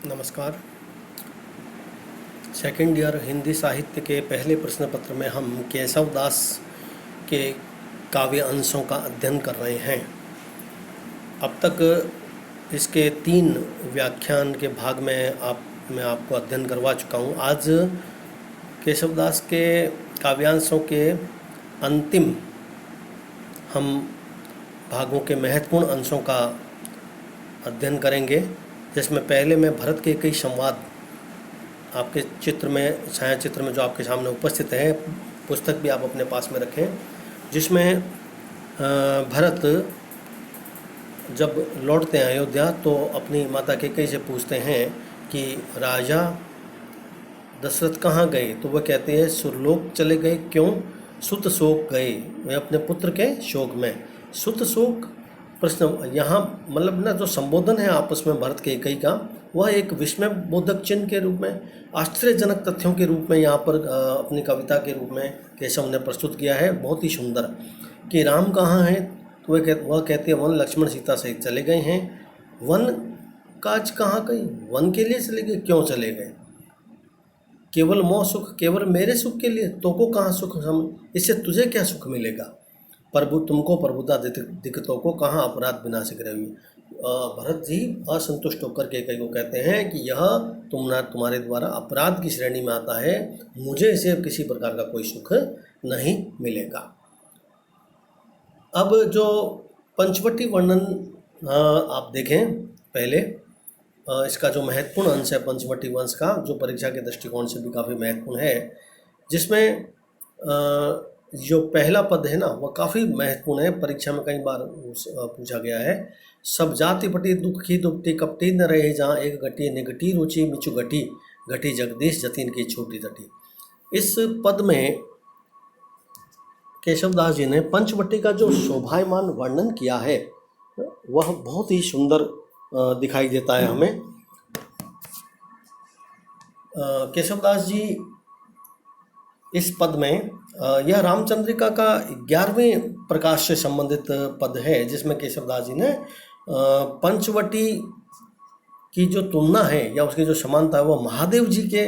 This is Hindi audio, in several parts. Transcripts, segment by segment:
नमस्कार। सेकंड ईयर हिंदी साहित्य के पहले प्रश्न पत्र में हम केशव दास के काव्य अंशों का अध्ययन कर रहे हैं। अब तक इसके 3 व्याख्यान के भाग में मैं आपको अध्ययन करवा चुका हूँ। आज केशव दास के काव्यांशों के अंतिम हम भागों के महत्वपूर्ण अंशों का अध्ययन करेंगे, जिसमें पहले मैं भरत के कई संवाद आपके चित्र में, छायाचित्र में जो आपके सामने उपस्थित है, पुस्तक भी आप अपने पास में रखें, जिसमें भरत जब लौटते हैं अयोध्या तो अपनी माता कैकेयी से पूछते हैं कि राजा दशरथ कहाँ गए, तो वह कहते हैं सुरलोक चले गए। क्यों? सुत शोक गए, वे अपने पुत्र के शोक में। सुत शोक प्रश्न यहाँ मतलब ना, जो संबोधन है आपस में भरत कैकेयी का, वह एक विस्मय बोधक चिन्ह के रूप में, आश्चर्यजनक तथ्यों के रूप में यहाँ पर अपनी कविता के रूप में केशव ने प्रस्तुत किया है। बहुत ही सुंदर। कि राम कहाँ हैं, तो वह कहते हैं वन लक्ष्मण सीता सहित चले गए हैं। वन काज कहाँ गई, वन के लिए चले गए। क्यों चले गए? केवल मोह सुख, केवल मेरे सुख के लिए। तो को कहाँ सुख, इससे तुझे क्या सुख मिलेगा? प्रभु तुमको प्रभुता दिक्कतों को कहाँ अपराध विनाशक रही। भरत जी असंतुष्ट होकर कैकेयी को कहते हैं कि यह तुम्हारे द्वारा अपराध की श्रेणी में आता है, मुझे इसे किसी प्रकार का कोई सुख नहीं मिलेगा। अब जो पंचवटी वर्णन आप देखें पहले, इसका जो महत्वपूर्ण अंश है पंचवटी वंश का, जो परीक्षा के दृष्टिकोण से भी काफ़ी महत्वपूर्ण है, जिसमें जो पहला पद है ना, वह काफ़ी महत्वपूर्ण है। परीक्षा में कई बार पूछा गया है। सब जाति पटी दुखी दुपटी कपटी न रहे जहाँ एक घटी निगटी रुचि मिचु घटी घटी जगदीश जतीन की छोटी तटी। इस पद में केशवदास जी ने पंचवटी का जो शोभायमान वर्णन किया है वह बहुत ही सुंदर दिखाई देता है हमें। केशवदास जी इस पद में, यह रामचंद्रिका का 11वें प्रकाश से संबंधित पद है, जिसमें केशवदास जी ने पंचवटी की जो तुलना है या उसकी जो समानता है वह महादेव जी के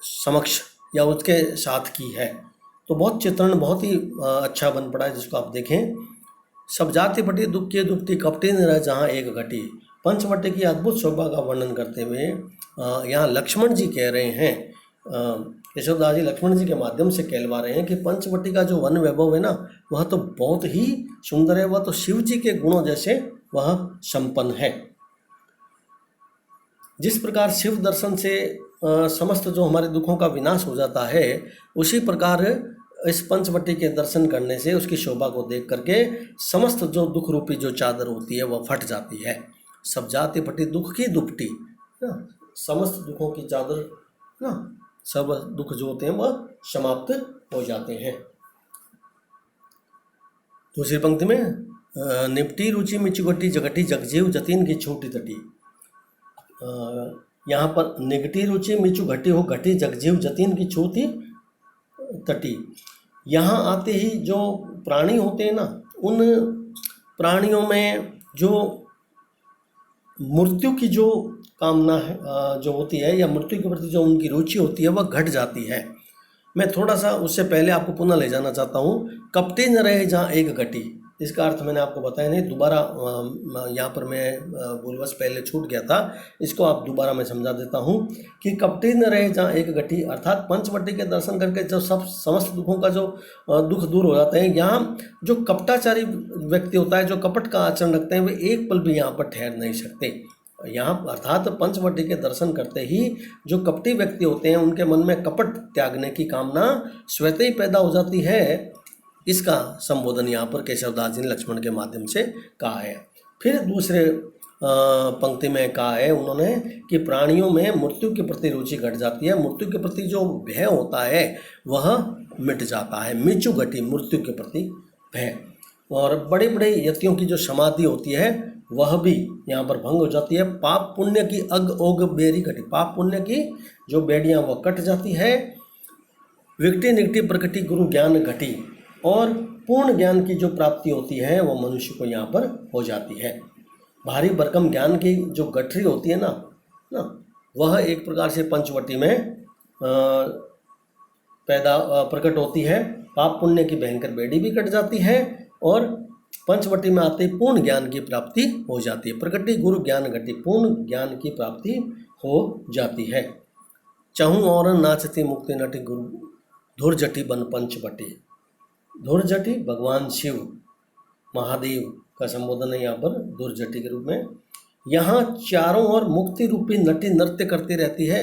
समक्ष या उसके साथ की है। तो बहुत चित्रण बहुत ही अच्छा बन पड़ा है, जिसको आप देखें। सब जाति पटी दुख के दुपटी कपटी न रह जहाँ एक घटी। पंचवटी की अद्भुत शोभा का वर्णन करते हुए यहाँ लक्ष्मण जी कह रहे हैं, केशवदास जी लक्ष्मण जी के माध्यम से कहलवा रहे हैं कि पंचवटी का जो वन वैभव है ना, वह तो बहुत ही सुंदर है। वह तो शिव जी के गुणों जैसे वह संपन्न है। जिस प्रकार शिव दर्शन से समस्त जो हमारे दुखों का विनाश हो जाता है, उसी प्रकार इस पंचवटी के दर्शन करने से, उसकी शोभा को देख करके समस्त जो दुख रूपी जो चादर होती है वह फट जाती है। सब जाति फटी दुख की दुपटी, समस्त दुखों की चादर ना, सब दुख जो होते हैं वह समाप्त हो जाते हैं। दूसरी पंक्ति में निपटी रुचि मिचुगटी जगटी जगजीव जतीन की छोटी तटी। यहाँ पर निगटी रुचि मिचु घटी हो घटी जगजीव जतीन की छोटी तटी। यहाँ आते ही जो प्राणी होते हैं ना, उन प्राणियों में जो मृत्यु की जो कामना है जो होती है, या मृत्यु के प्रति जो उनकी रुचि होती है, वह घट जाती है। मैं थोड़ा सा उससे पहले आपको पुनः ले जाना चाहता हूँ। कपटी न रहे जहाँ एक घटी, इसका अर्थ मैंने आपको बताया नहीं, दोबारा यहाँ पर मैं भूलवश पहले छूट गया था, इसको आप दोबारा मैं समझा देता हूँ कि कपटी न रहे जहाँ एक घटी, अर्थात पंचवटी के दर्शन करके जो सब समस्त दुखों का जो दुख दूर हो जाते हैं। यहाँ जो कपटाचारी व्यक्ति होता है, जो कपट का आचरण रखते हैं, वे एक पल भी यहाँ पर ठहर नहीं सकते। यहाँ अर्थात पंचवटी के दर्शन करते ही जो कपटी व्यक्ति होते हैं, उनके मन में कपट त्यागने की कामना स्वतः ही पैदा हो जाती है। इसका संबोधन यहाँ पर केशवदास जी ने लक्ष्मण के माध्यम से कहा है। फिर दूसरे पंक्ति में कहा है उन्होंने कि प्राणियों में मृत्यु के प्रति रुचि घट जाती है, मृत्यु के प्रति जो भय होता है वह मिट जाता है। मिचु घटी, मृत्यु के प्रति भय। और बड़े बड़े यतियों की जो समाधि होती है वह भी यहाँ पर भंग हो जाती है। पाप पुण्य की अग ओग बेरी घटी, पाप पुण्य की जो बेड़ियाँ वह कट जाती है। विकटी निकटी प्रकटी गुरु ज्ञान घटी, और पूर्ण ज्ञान की जो प्राप्ति होती है वो मनुष्य को यहाँ पर हो जाती है। भारी भरकम ज्ञान की जो गठरी होती है ना, ना, वह एक प्रकार से पंचवटी में प्रकट होती है। पाप पुण्य की भयंकर बेड़ी भी कट जाती है और पंचवटी में आते पूर्ण ज्ञान की प्राप्ति हो जाती है। प्रगति गुरु ज्ञान घटी, पूर्ण ज्ञान की प्राप्ति हो जाती है। चहु और नाचती मुक्ति नटी गुरु धुरजटी बन पंचवटी। धुरजटी भगवान शिव महादेव का संबोधन है यहाँ पर धुरजटी के रूप में। यहाँ चारों ओर मुक्ति रूपी नटी नृत्य करती रहती है।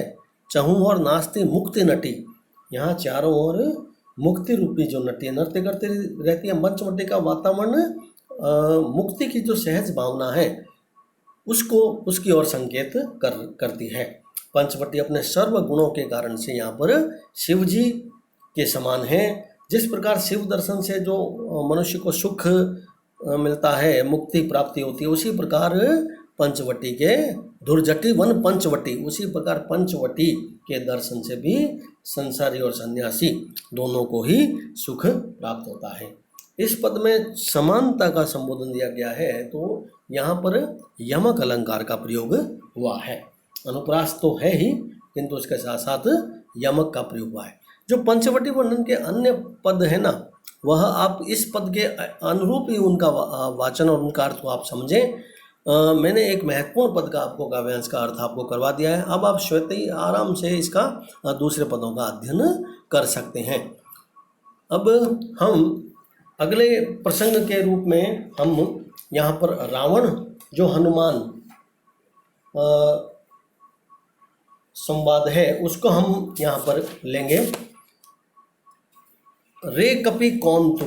चहु और नाचती मुक्ति नटी, यहाँ चारों ओर मुक्ति रूपी जो नटी नृत्य करती रहती है। पंचवटी का वातावरण मुक्ति की जो सहज भावना है उसको उसकी ओर संकेत करती है। पंचवटी अपने सर्व गुणों के कारण से यहाँ पर शिव जी के समान है। जिस प्रकार शिव दर्शन से जो मनुष्य को सुख मिलता है, मुक्ति प्राप्ति होती है, उसी प्रकार पंचवटी के धुरजटी वन पंचवटी, उसी प्रकार पंचवटी के दर्शन से भी संसारी और सन्यासी दोनों को ही सुख प्राप्त होता है। इस पद में समानता का संबोधन दिया गया है तो यहाँ पर यमक अलंकार का प्रयोग हुआ है। अनुप्रास तो है ही किंतु उसके साथ साथ यमक का प्रयोग हुआ है। जो पंचवटी वर्णन के अन्य पद है ना, वह आप इस पद के अनुरूप ही उनका वाचन और उनका अर्थ को आप समझें। मैंने एक महत्वपूर्ण पद का आपको काव्यांश का अर्थ आपको करवा दिया है। अब आप स्वतः ही आराम से इसका दूसरे पदों का अध्ययन कर सकते हैं। अब हम अगले प्रसंग के रूप में हम यहाँ पर रावण जो हनुमान संवाद है उसको हम यहाँ पर लेंगे। रे कपि कौन तू,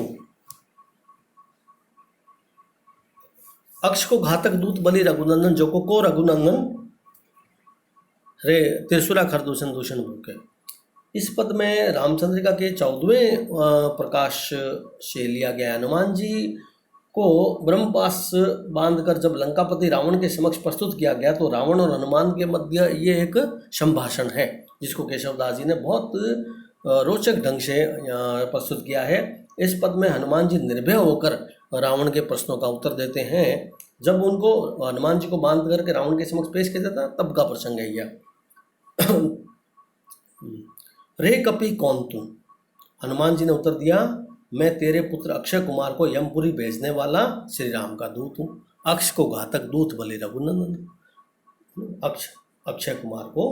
अक्ष को घातक दूत बलि रघुनंदन, जो को रघुनंदन रे त्रिशूला खरदूषण दूषण भूखे। इस पद में रामचंद्रिका के 14वें प्रकाश से लिया गया। हनुमान जी को ब्रह्मपास बांधकर जब लंकापति रावण के समक्ष प्रस्तुत किया गया तो रावण और हनुमान के मध्य ये एक संभाषण है जिसको केशवदास जी ने बहुत रोचक ढंग से प्रस्तुत किया है। इस पद में हनुमान जी निर्भय होकर रावण के प्रश्नों का उत्तर देते हैं। जब उनको हनुमान जी को बांध करके रावण के समक्ष पेश किया जाता तब का प्रसंग है यह। रे कपि कौन तू, हनुमान जी ने उत्तर दिया, मैं तेरे पुत्र अक्षय कुमार को यमपुरी भेजने वाला श्री राम का दूत हूँ। अक्ष को घातक दूत बलि रघुनंदन, अक्षय कुमार को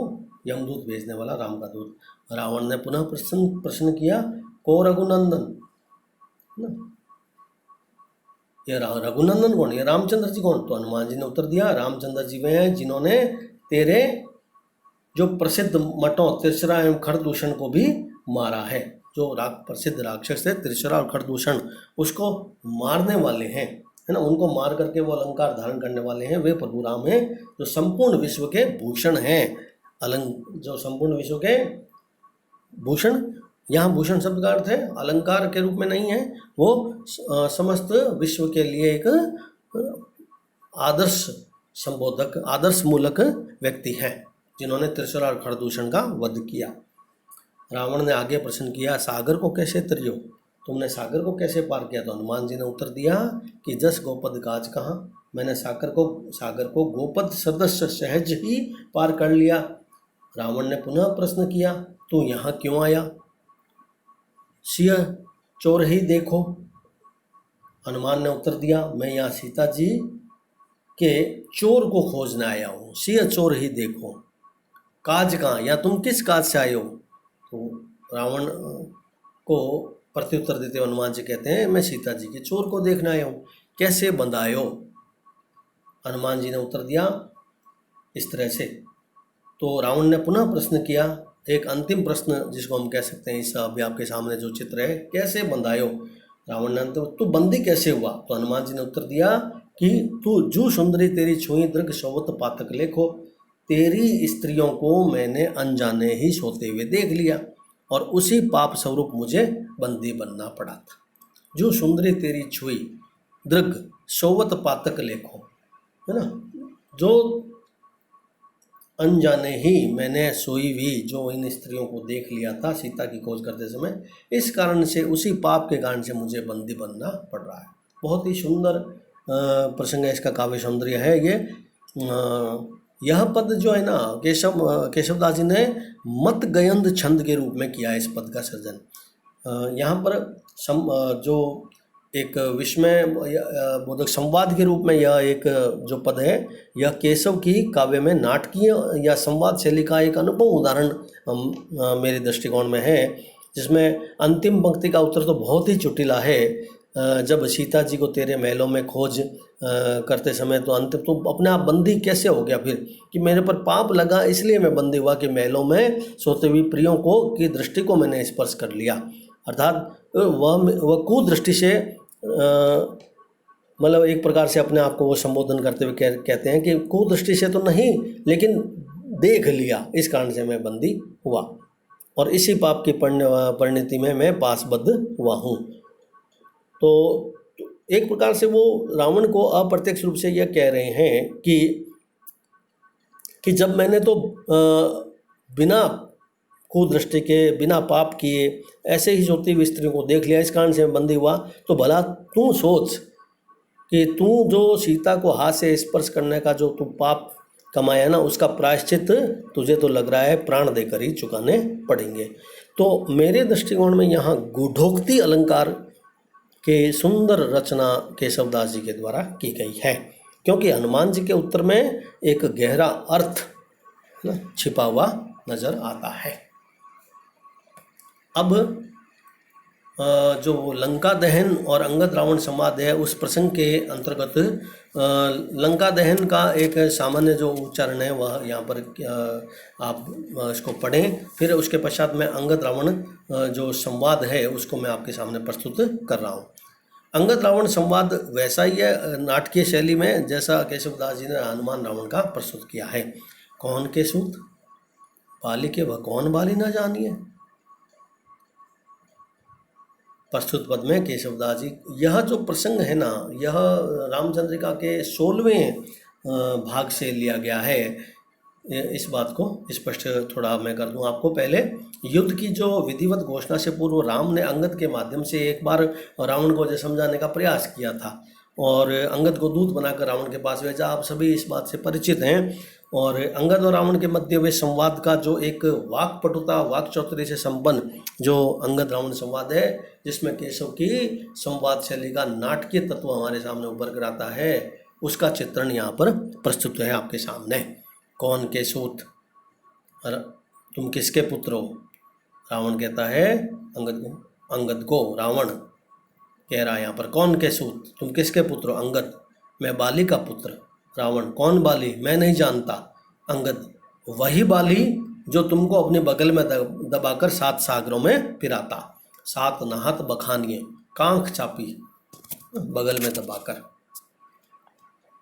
यमदूत भेजने वाला राम का दूत। रावण ने पुनः प्रश्न किया, को रघुनंदन, ये रघुनंदन कौन, ये रामचंद्र जी कौन? तो हनुमान जी ने उत्तर दिया, रामचंद्र जी वे हैं जिन्होंने तेरे जो प्रसिद्ध मटों त्रिशरा एवं खरदूषण को भी मारा है। जो प्रसिद्ध राक्षस थे त्रिशरा और खरदूषण, उसको मारने वाले हैं, है ना, उनको मार करके वो अलंकार धारण करने वाले हैं, वे प्रभु राम हैं जो संपूर्ण विश्व के भूषण हैं। जो संपूर्ण विश्व के भूषण, यहाँ भूषण शब्द का अर्थ है अलंकार के रूप में नहीं है, वो समस्त विश्व के लिए एक आदर्श संबोधक, आदर्श मूलक व्यक्ति है जिन्होंने त्रिशूल और खरदूषण का वध किया। रावण ने आगे प्रश्न किया, सागर को कैसे तरियो, तुमने सागर को कैसे पार किया? तो हनुमान जी ने उत्तर दिया कि जस गोपद काज कहाँ, मैंने सागर को गोपद सदस्य सहज ही पार कर लिया। रावण ने पुनः प्रश्न किया, तू यहाँ क्यों आया? सिंह चोर ही देखो। हनुमान ने उत्तर दिया, मैं यहाँ सीता जी के चोर को खोजने आया हूँ। सिंह चोर ही देखो, काज कहाँ, या तुम किस काज से आए हो? तो रावण को प्रत्युत्तर देते हनुमान जी कहते हैं, मैं सीता जी के चोर को देखने आया हूँ। कैसे बंधायो? हनुमान जी ने उत्तर दिया इस तरह से। तो रावण ने पुनः प्रश्न किया, एक अंतिम प्रश्न जिसको हम कह सकते हैं, इस अभी आपके सामने जो चित्र है, कैसे बंधायो? रावण ने तू बंदी कैसे हुआ? तो हनुमान जी ने उत्तर दिया कि तू जू सुंदरी तेरी छुई दृग शोवत पातक लेखो, तेरी स्त्रियों को मैंने अनजाने ही सोते हुए देख लिया और उसी पाप स्वरूप मुझे बंदी बनना पड़ा था। जो सुंदरी तेरी छुई दृग शोवत पातक लेखो, है ना, जो अनजाने ही मैंने सोई हुई जो इन स्त्रियों को देख लिया था सीता की खोज करते समय, इस कारण से उसी पाप के कारण से मुझे बंदी बनना पड़ रहा है। बहुत ही सुंदर प्रसंग है, इसका काव्य सौंदर्य है ये। यह पद जो है ना केशवदास जी ने मत गयंद छंद के रूप में किया है इस पद का सृजन। यहाँ पर जो एक विस्मय बोधक संवाद के रूप में यह एक जो पद है, यह केशव की काव्य में नाटकीय या संवाद शैली का एक अनुभव उदाहरण मेरे दृष्टिकोण में है, जिसमें अंतिम पंक्ति का उत्तर तो बहुत ही चुटिला है। जब सीता जी को तेरे महलों में खोज करते समय तो अंतिम तो अपने आप बंदी कैसे हो गया फिर, कि मेरे पर पाप लगा इसलिए मैं बंदी हुआ कि महलों में सोते हुई प्रियों को की दृष्टि को मैंने स्पर्श कर लिया। अर्थात वह कुदृष्टि से मतलब एक प्रकार से अपने आप को वो संबोधन करते हुए कहते हैं कि कुदृष्टि से तो नहीं लेकिन देख लिया, इस कारण से मैं बंदी हुआ और इसी पाप की परिणति में मैं पाशबद्ध हुआ हूँ। तो एक प्रकार से वो रावण को अप्रत्यक्ष रूप से यह कह रहे हैं कि जब मैंने तो बिना कुदृष्टि के बिना पाप किए ऐसे ही सोती हुई स्त्रियों को देख लिया, इस कारण से मैं बंदी हुआ, तो भला तू सोच कि तू जो सीता को हाथ से स्पर्श करने का जो तू पाप कमाया ना, उसका प्रायश्चित तुझे तो लग रहा है प्राण देकर ही चुकाने पड़ेंगे। तो मेरे दृष्टिकोण में यहाँ गूढ़ोक्ति अलंकार के सुंदर रचना केशवदास जी के द्वारा की गई है, क्योंकि हनुमान जी के उत्तर में एक गहरा अर्थ छिपा हुआ नजर आता है। अब जो लंका दहन और अंगद रावण संवाद है, उस प्रसंग के अंतर्गत लंका दहन का एक सामान्य जो उच्चारण है वह यहाँ पर आप इसको पढ़ें, फिर उसके पश्चात में अंगद रावण जो संवाद है उसको मैं आपके सामने प्रस्तुत कर रहा हूँ। अंगद रावण संवाद वैसा ही है नाटकीय शैली में जैसा केशवदास जी ने हनुमान रावण का प्रस्तुत किया है। कौन के सूत बाली के वह कौन बाली न जानिए, प्रस्तुत पद में केशवदास जी, यह जो प्रसंग है ना, यह रामचंद्रिका के 16वें भाग से लिया गया है। इस बात को स्पष्ट थोड़ा मैं कर दूं आपको। पहले युद्ध की जो विधिवत घोषणा से पूर्व राम ने अंगद के माध्यम से एक बार रावण को समझाने का प्रयास किया था और अंगद को दूत बनाकर रावण के पास भेजा। आप सभी इस बात से परिचित हैं। और अंगद और रावण के मध्य हुए संवाद का जो एक वाक्पटुता वाक चौतरी से संपन्न जो अंगद रावण संवाद है, जिसमें केशव की संवाद शैली का नाटकीय तत्व हमारे सामने उभर कर आता है, उसका चित्रण यहाँ पर प्रस्तुत है आपके सामने। कौन के सूत, तुम किसके पुत्र हो? रावण कहता है अंगद को, रावण कह रहा है यहाँ पर कौन के सूत, तुम किसके पुत्र हो? अंगद, मैं बाली का पुत्र। रावण, कौन बाली? मैं नहीं जानता। अंगद, वही बाली जो तुमको अपने बगल में दबाकर 7 सागरों में फिराता। 7 नहात बखानिए, कांख चापी बगल में दबाकर,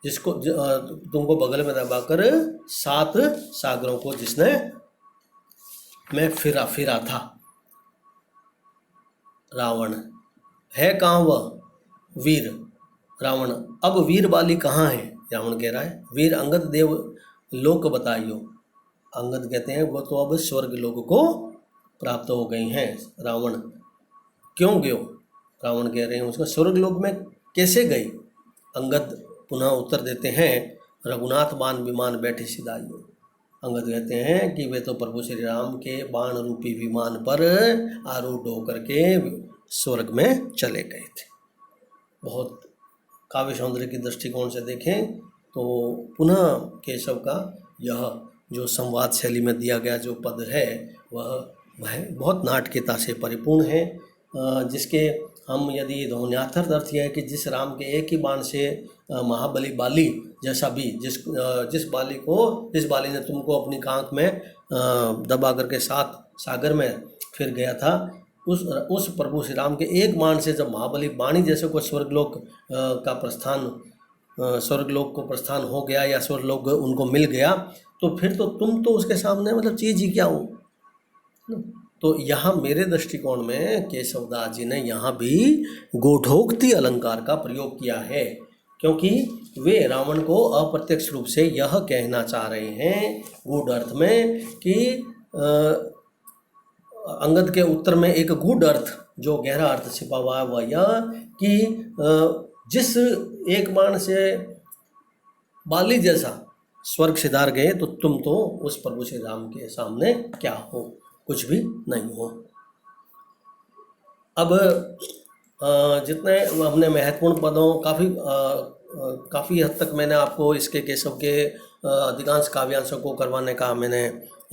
जिसको तुमको बगल में दबाकर 7 सागरों को जिसने मैं फिरा था। रावण है कहाँ वह? वीर। रावण, अब वीर बाली कहाँ है? रावण कह रहा है वीर अंगद देव लोक बताइयो। अंगद कहते हैं वो तो अब स्वर्ग लोक को प्राप्त हो गई हैं। रावण, क्यों गयो? रावण कह रहे हैं उसका स्वर्ग लोक में कैसे गई? अंगद पुनः उत्तर देते हैं रघुनाथ बाण विमान बैठे सिधाइयो। अंगद कहते हैं कि वे तो प्रभु श्री राम के बाण रूपी विमान पर आरूढ़ होकर के स्वर्ग में चले गए थे। बहुत काव्य सौंदर्य की दृष्टिकोण से देखें तो पुनः केशव का यह जो संवाद शैली में दिया गया जो पद है वह बहुत नाटकीयता से परिपूर्ण है, जिसके हम यदि ध्वन्यार्थक अर्थ यह है कि जिस राम के एक ही बाण से महाबली बाली जैसा भी जिस बाली ने तुमको अपनी कांख में दबा करके 7 सागर में फिर गया था, उस प्रभु श्री राम के एक बाण से जब महाबली बाणी जैसे को स्वर्गलोक का प्रस्थान, स्वर्गलोक को प्रस्थान हो गया या स्वर्गलोक उनको मिल गया, तो फिर तो तुम तो उसके सामने मतलब चीज ही क्या हो। तो यहाँ मेरे दृष्टिकोण में केशवदास जी ने यहाँ भी गूढ़ोक्ति अलंकार का प्रयोग किया है, क्योंकि वे रावण को अप्रत्यक्ष रूप से यह कहना चाह रहे हैं गूढ़ अर्थ में कि अंगद के उत्तर में एक गूढ़ अर्थ जो गहरा अर्थ छिपा हुआ है वह यह कि जिस एक बाण से बाली जैसा स्वर्ग सिधार गए तो तुम तो उस प्रभु श्री राम के सामने क्या हो, कुछ भी नहीं हो। अब जितने हमने महत्वपूर्ण पदों काफ़ी हद तक मैंने आपको इसके केशव के अधिकांश काव्यांशों को करवाने का मैंने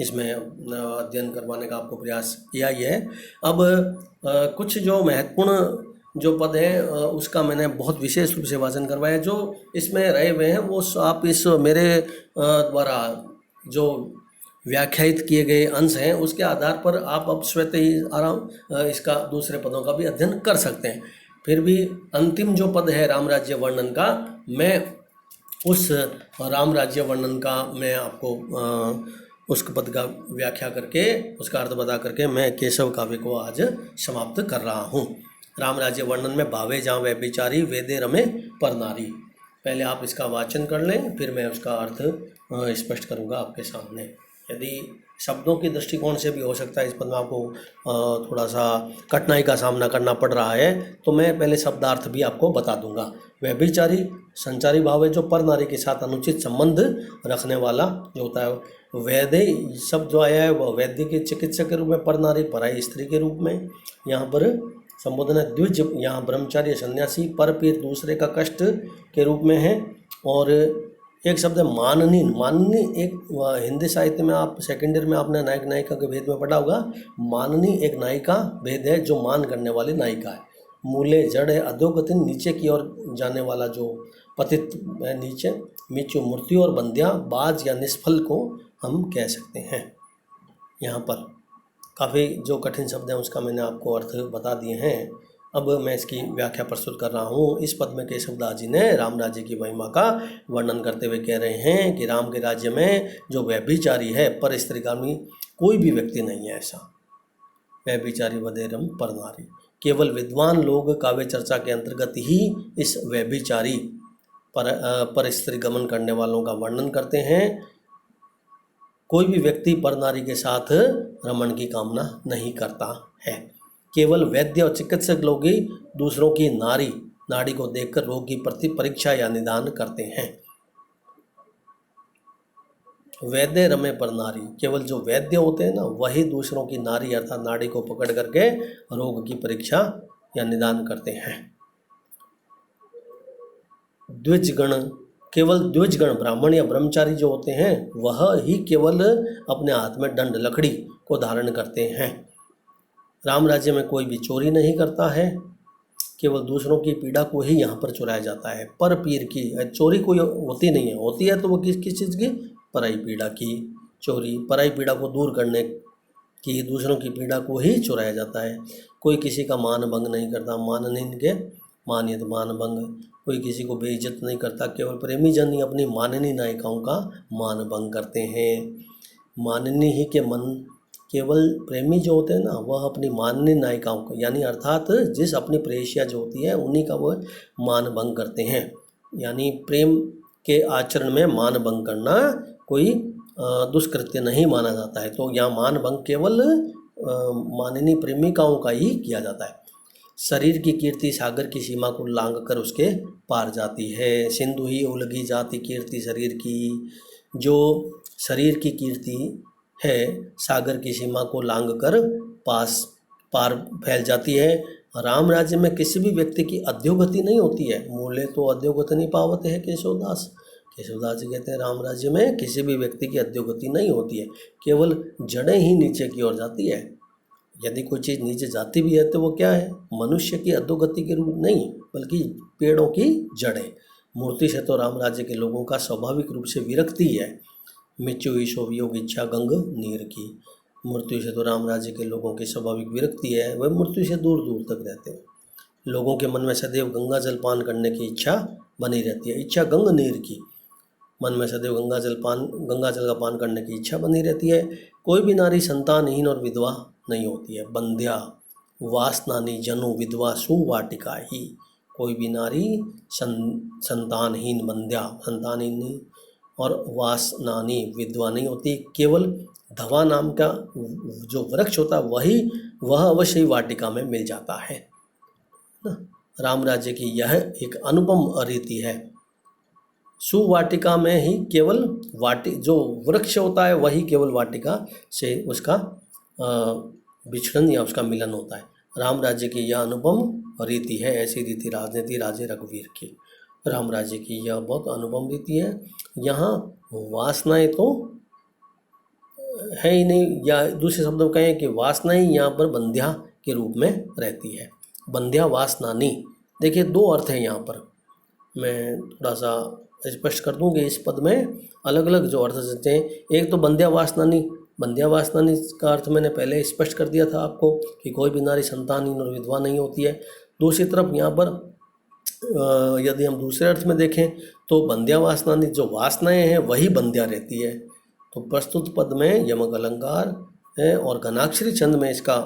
इसमें अध्ययन करवाने का आपको प्रयास किया ही है। अब कुछ जो महत्वपूर्ण जो पद हैं उसका मैंने बहुत विशेष रूप से वाचन करवाया। जो इसमें रहे हुए हैं वो आप इस मेरे द्वारा जो व्याख्यायित किए गए अंश हैं उसके आधार पर आप अब स्वतः ही आराम इसका दूसरे पदों का भी अध्ययन कर सकते हैं। फिर भी अंतिम जो पद है राम राज्य वर्णन का, मैं उस राम राज्य वर्णन का मैं आपको उस पद का व्याख्या करके उसका अर्थ बता करके मैं केशव काव्य को आज समाप्त कर रहा हूँ। राम राज्य वर्णन में भावे जहाँ वह बिचारी वेदे रमे पर नारी। पहले आप इसका वाचन कर लें, फिर मैं उसका अर्थ स्पष्ट करूँगा आपके सामने। यदि शब्दों की दृष्टिकोण से भी हो सकता है इस पद में आपको थोड़ा सा कठिनाई का सामना करना पड़ रहा है, तो मैं पहले शब्दार्थ भी आपको बता दूंगा। व्यभिचारी संचारी भाव है जो पर नारी के साथ अनुचित संबंध रखने वाला जो होता है। वैद्य शब्द जो आया है वह वैद्य के चिकित्सक के रूप में, पर नारी पराई स्त्री के रूप में यहाँ पर संबोधन है। द्विज यहाँ ब्रह्मचारी सन्यासी, पर पीर दूसरे का कष्ट के रूप में है। और एक शब्द है माननी। माननी एक हिंदी साहित्य में आप सेकेंड ईयर में आपने नायक नायिका के भेद में पढ़ा होगा। माननी एक नायिका भेद है जो मान करने वाली नायिका है। मूले जड़ है अधोगति, नीचे की ओर जाने वाला जो पतित है नीचे। मीचू मृत्यु और बंध्या बाज या निष्फल को हम कह सकते हैं। यहाँ पर काफ़ी जो कठिन शब्द हैं उसका मैंने आपको अर्थ बता दिए हैं। अब मैं इसकी व्याख्या प्रस्तुत कर रहा हूँ। इस पद में केशवदास जी ने राम राज्य की महिमा का वर्णन करते हुए कह रहे हैं कि राम के राज्य में जो व्यभिचारी है, पर स्त्रीगामी कोई भी व्यक्ति नहीं है ऐसा। व्यभिचारी वदेरम पर नारी, केवल विद्वान लोग काव्य चर्चा के अंतर्गत ही इस व्यभिचारी पर स्त्री गमन करने वालों का वर्णन करते हैं। कोई भी व्यक्ति पर नारी के साथ रमण की कामना नहीं करता है। केवल वैद्य और चिकित्सक लोग ही दूसरों की नाड़ी को देखकर रोग की प्रति परीक्षा या निदान करते हैं। वैद्य रमे पर नारी, केवल जो वैद्य होते हैं ना वही दूसरों की नारी अर्थात नाड़ी को पकड़ करके रोग की परीक्षा या निदान करते हैं। द्विजगण, केवल द्विजगण ब्राह्मण या ब्रह्मचारी जो होते हैं वह ही केवल अपने हाथ में दंड लकड़ी को धारण करते हैं। राम राज्य में कोई भी चोरी नहीं करता है, केवल दूसरों की पीड़ा को ही यहाँ पर चुराया जाता है। पर पीर की चोरी कोई होती नहीं है, होती है तो वो किस चीज़ की, पराई पीड़ा की चोरी, पराई पीड़ा को दूर करने की, दूसरों की पीड़ा को ही चुराया जाता है। कोई किसी का मान भंग नहीं करता, माननीय के मानियत मान भंग, कोई किसी को बेइज्जत नहीं करता। केवल प्रेमी जन ही अपनी माननीय नायिकाओं का मान भंग करते हैं। माननीय ही के मन, केवल प्रेमी जो होते हैं ना वह अपनी माननीय नायिकाओं को यानी अर्थात जिस अपनी प्रेयसिया जो होती है उन्हीं का वह मान भंग करते हैं। यानी प्रेम के आचरण में मान भंग करना कोई दुष्कृत्य नहीं माना जाता है। तो यहाँ मान भंग केवल माननीय प्रेमिकाओं का ही किया जाता है। शरीर की कीर्ति सागर की सीमा को लांघ कर उसके पार जाती है। सिंधु ही उलगी जाती कीर्ति शरीर की, जो शरीर की कीर्ति है सागर की सीमा को लांघ कर पार फैल जाती है। राम राज्य में किसी भी व्यक्ति की अध्योगति नहीं होती है। मूल्य तो अध्योगति नहीं पावते हैं केशवदास जी कहते हैं राम राज्य में किसी भी व्यक्ति की अध्योगति नहीं होती है, केवल जड़ें ही नीचे की ओर जाती है। यदि कोई चीज़ नीचे जाती भी है तो वो क्या है, मनुष्य की अधोगति के रूप नहीं बल्कि पेड़ों की जड़ें। मूर्ति से तो राम राज्य के लोगों का स्वाभाविक रूप से विरक्ति है। मृत्यु ईशो वियोग इच्छा गंग नीर की, मृत्यु से तो राम राज्य के लोगों की स्वाभाविक विरक्ति है, वह मृत्यु से दूर दूर तक रहते हैं। लोगों के मन में सदैव गंगा जल पान करने की इच्छा बनी रहती है। इच्छा गंग नीर की, मन में सदैव गंगा जल का पान करने की इच्छा बनी रहती है। कोई भी नारी संतानहीन और विधवा नहीं होती है। बंध्या वासनानी जनु विधवा सुवाटिका ही, कोई भी नारी संतानहीन बंध्या संतानहीन और वासनानी विधवा नहीं होती। केवल धवा नाम का जो वृक्ष होता है वह अवश्य ही वाटिका में मिल जाता है ना। राम राज्य की यह एक अनुपम रीति है। सुवाटिका में ही केवल जो वृक्ष होता है वही केवल वाटिका से उसका विचरण या उसका मिलन होता है। राम राज्य की यह अनुपम रीति है, ऐसी रीति राजनीति राजे रघुवीर की। राम राज्य की यह बहुत अनुपम रीति है। यहाँ वासनाएं तो है ही नहीं, या दूसरे शब्दों में कहें कि वासना ही यहाँ पर बंध्या के रूप में रहती है। बंध्या वासनानी, देखिए दो अर्थ हैं यहाँ पर। मैं थोड़ा सा स्पष्ट कर दूँ कि इस पद में अलग अलग जो अर्थ देते हैं। एक तो बंध्या वासनानी का अर्थ मैंने पहले स्पष्ट कर दिया था आपको कि कोई भी नारी संतानहीन और विधवा नहीं होती है। दूसरी तरफ यहाँ पर यदि हम दूसरे अर्थ में देखें तो बंध्या वासनानी, जो वासनाएं हैं वही बंध्या रहती है। तो प्रस्तुत पद में यमक अलंकार है और घनाक्षरी छंद में इसका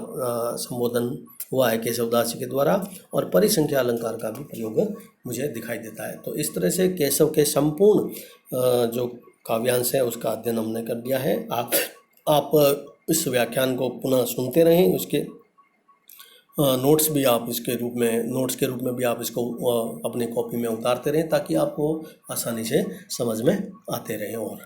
संबोधन हुआ है केशवदास जी के द्वारा, और परिसंख्या अलंकार का भी प्रयोग मुझे दिखाई देता है। तो इस तरह से केशव के संपूर्ण जो काव्यांश है उसका अध्ययन हमने कर लिया है। आप इस व्याख्यान को पुनः सुनते रहें, उसके नोट्स के रूप में भी आप इसको अपनी कॉपी में उतारते रहें ताकि आपको आसानी से समझ में आते रहें। और